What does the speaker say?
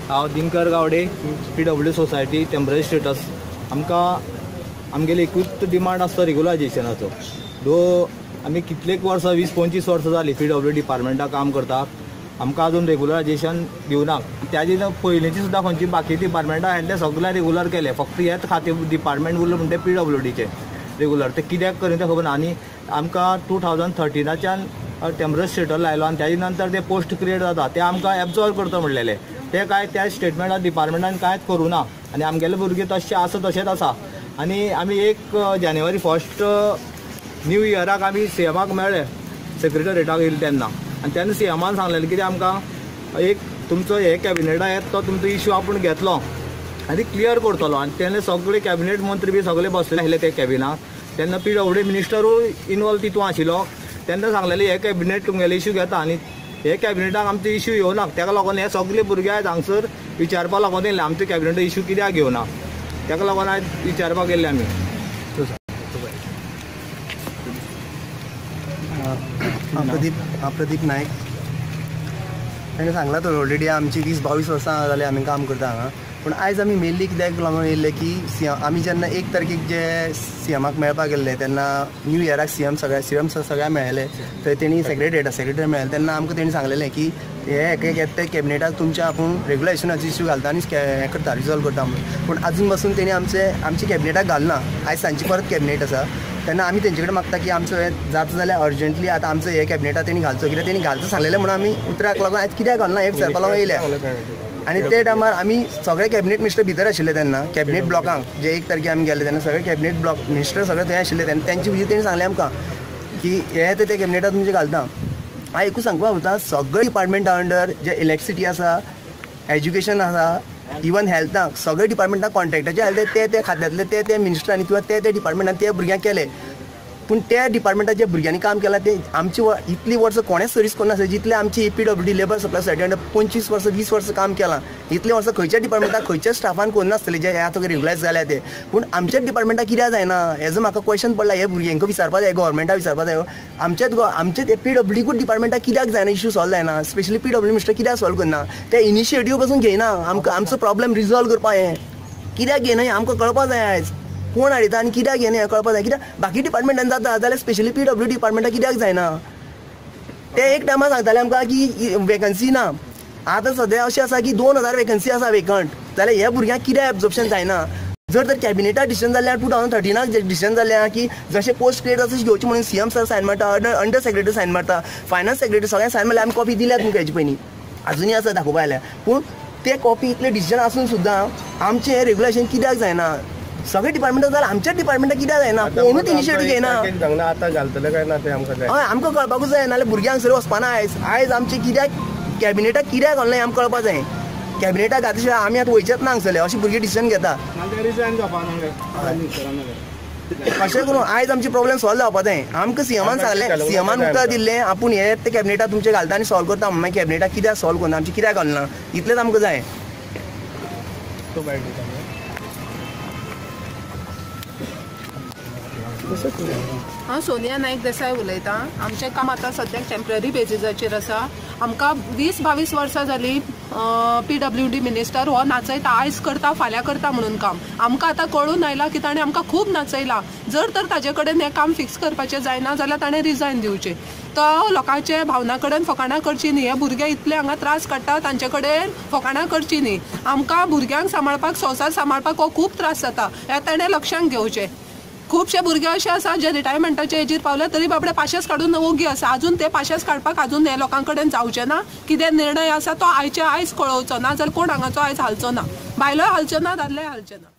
हांव Dinkar Gawade PW society temporary status. आमगेले एकूच डिमांड आसता रेग्युलरायजेशनाचो। दो आमी कितलेक वर्सां 20-25 वर्सां जाली PW डिपार्टमेंटाक काम करता, आमकां अजून रेग्युलरायजेशन दिवना। त्याची पयलींची सुद्दां खंयची बाकी डिपार्टमेंटां आसात ते सगळे रेग्युलर केले, फक्त हेच खातें डिपार्टमेंट उरलें म्हणटा PWDचे रेग्युलर। ते कित्याक करीन तें खबर ना। आनी आमकां 2013च्यान टेम्पररी स्टेटस लायलो आनी त्याच्या नंतर ते पोस्ट क्रिएट जाता ते आमकां एब्जॉर्व करता म्हणलेले, ते काय त्या स्टेटमेंटान डिपार्टमेंटान कांयच करूं ना। आनी आमगेले भुरगे तशें आसा तशेंच आसा। आनी आमी 1 जानेवारी 1 न्यू इयराक आमी CMाक मेळ्ळे, सेक्रेटरिएटाक येयले तेन्ना। आनी तेन्ना CMान सांगलेलें कितें आमकां एक तुमचो हे कॅबिनेटा येता तो तुमचो इश्यू आपूण घेतलो आनी क्लियर करतलो। आनी तेन्ना सगळे कॅबिनेट मंत्री बी सगळे बसले आसले ते कॅबिनाक। तेन्ना PWD मिनिस्टरूय इनवॉल्व तितून आशिल्लो। तेन्ना सांगलेलें हे कॅबिनेट तुमगेले इश्यू घेता आनी हे कॅबिनेटाक आमचे इश्यू येवना। ताका लागून हे सगळे भुरगे आयज हांगसर विचारपाक लागून येयले आमचे कॅबिनेट इश्यू कित्याक घेवना, ताका लागून आयज विचारपाक येयले आमी। प्रदीप नायक ताणें सांगला तो ऑलरेडी आमची 20-22 वर्सां जाली आमी काम करता हांगा। पूण आयज आमी मेनली कित्याक लागून येयल्ले की आमी जेन्ना 1 तारखेक जे CMाक मेळपाक गेल्ले तेन्ना न्यू इयराक CM सगळ्या मेळ्ळे, थंय तेणी सेक्रेटरी मेळ्ळे तेन्ना आमकां तेणी सांगलेलें की हे ते कॅबिनेटाक तुमच्या आपूण रेग्युलेशनाचो इश्यू घालता आनी हें करता रिजॉल्व करता म्हणून। पूण आजून पासून तेणी आमची कॅबिनेटाक घालना। आयज सांजची परत कॅबिनेट आसा तेन्ना आमी तेंचे कडेन मागता की आमचो हे जाता जाल्यार अर्जंटली आतां आमचो हे कॅबिनेटाक तेणी घालचो, कित्याक तेणी घालचो सांगलेलें म्हणून आमी उतराक लागून आयज कित्याक घालना हे विचारपाक लागून येयल्या। आनी ते टायमार आमी सगळे कॅबिनेट मिनिस्टर भितर आशिल्ले तेन्ना कॅबिनेट ब्लॉकांक जे 1 तारखेक आमी गेले तेन्ना सगळे कॅबिनेट ब्लॉक मिनिस्टर सगळे थंय आशिल्ले तेन्ना त्यांची विशीं तेणी सांगलें आमकां की हे ते कॅबिनेटाक तुमचे घालता। हांव एकूच सांगपाक सोदतां सगळे डिपार्टमेंटा अंडर जे इलेक्ट्रिसिटी आसा, एज्युकेशन आसा, इवन हेल्थाक सगळे डिपार्टमेंटाक कॉन्ट्रॅक्टाचे आसले ते खात्यांतले ते मिनिस्टरांनी किंवा ते डिपार्टमेंटान ते भुरग्यांक केले। पूण त्या डिपार्टमेंटात जे भुरग्यांनी काम केलां ते आमची इतली वर्सां कोणेच सर्वीस करनासले जितले आमची PWD labour supply society under 25 वर्सां 20 वर्सां काम केलां। इतले वर्सां खंयच्या डिपार्टमेंटाक खंयच्या स्टाफान करनासतले जे आतां रेग्युलायज जाल्या ते। पूण आमच्याच डिपार्टमेंटाक कित्याक जायना हेजो म्हाका क्वेश्चन पडला। हे भुरग्यांक विचारपाक जाय, गव्हर्मेंटाक विचारपाक जाय आमचेच PWD डिपार्टमेंटाक कित्याक जायना, इश्यू सॉल्व जायना, स्पेशली PWD मिनिस्टर कित्याक सॉल्व करना, ते इनिशिएटीव पासून घेयना आमचो प्रॉब्लेम रिजॉल्व करपाक। हें कित्याक घेयना हें आमकां कळपाक जाय आयज कोण हाडयता आनी कित्याक घेयना हें कळपाक जाय। कित्याक बाकी डिपार्टमेंटान जाता जाल्यार स्पेशली PWD डिपार्टमेंटाक कित्याक जायना ते एक टायमार सांगताले आमकां की वेकन्सी ना। आतां सद्या अशें आसा की 2000 वेकन्सी आसा वेकंट, जाल्यार ह्या भुरग्यांक कित्याक एब्जॉर्प्शन जायना। जर तर कॅबिनेटाक डिसिजन जाल्यार 2013 डिसिजन जाल्यार की जशें पोस्ट क्रिएट जाता तशें घेवची म्हणून CM सर सायन मारता, अंडर सेक्रेटरी सायन मारता, फायनान्स सेक्रेटरी सगळ्यांक सायन मारल्यार आमी कॉपी दिल्यात तुमकां हेजे पयलीं अजुनूय आसा दाखोवपा आयल्या। पूण ते कॉपी इतले डिसिजन आसून सुद्दां आमचें रेग्युलेशन कित्याक जायना, सगळे डिपार्टमेंटाक जाल्यार आमच्याच डिपार्टमेंटाक कित्याक जायना, कोणूच इनिशिएटीव घेयना। आतां घालतले काय ना ते आमकां जाय, हय आमकां कळपाकूच जाय, नाल्यार भुरग्यांक सर वचपाना। आयज आमचे कित्याक कॅबिनेटाक कित्याक घालना हें आमकां कळपाक जाय। कॅबिनेटाक घातल्या शिवाय आमी आतां वयचेच ना हांगसरले अशें भुरगे डिसिजन घेता। अशें करून आयज आमचे प्रॉब्लेम सॉल्व जावपाक जाय। आमकां CMान सांगलें, CMान उतर दिल्लें आपूण हे ते कॅबिनेटाक तुमचे घालता आनी सॉल्व करता। मागीर कॅबिनेटाक कित्याक सॉल्व करना, आमचे कित्याक घालना, इतलेंच आमकां जाय। हांव सोनिया नायक देसाय उलयतां। आमचें काम आतां सद्याक टेम्पररी बेसिसाचेर आसा। आमकां 20-22 वर्सां जालीं PWD मिनिस्टर हो नाचयता, आयज करता फाल्यां करता म्हणून काम। आमकां आतां कळून आयला की ताणें आमकां खूब नाचयलां। जर तर ताजे कडेन हें काम फिक्स करपाचें जायना जाल्यार ताणें रिजायन दिवचें। तो लोकांचे भावना कडेन फकाणां करची न्ही। हे भुरगे इतले हांगा त्रास काडटा तांचे कडेन फकाणां करची न्ही। आमकां भुरग्यांक सांबाळपाक, संवसार सांबाळपाक हो खूब त्रास जाता, हें ताणें लक्षांत घेवचें। खुबशे भुरगे अशे आसा जे रिटायरमेंटाच्या एजीर पावले तरी बाबडे पाशेस काडून ओगी आसा। अजून ते पाशेस काडपाक अजून हे लोकां कडेन जावचें ना। कितें निर्णय आसा तो आयचे आयज कळोवचो ना, जाल्यार कोण हांगाचो आयज हालचो ना। बायलोय हालच्यो ना, दादलेय हालचे ना।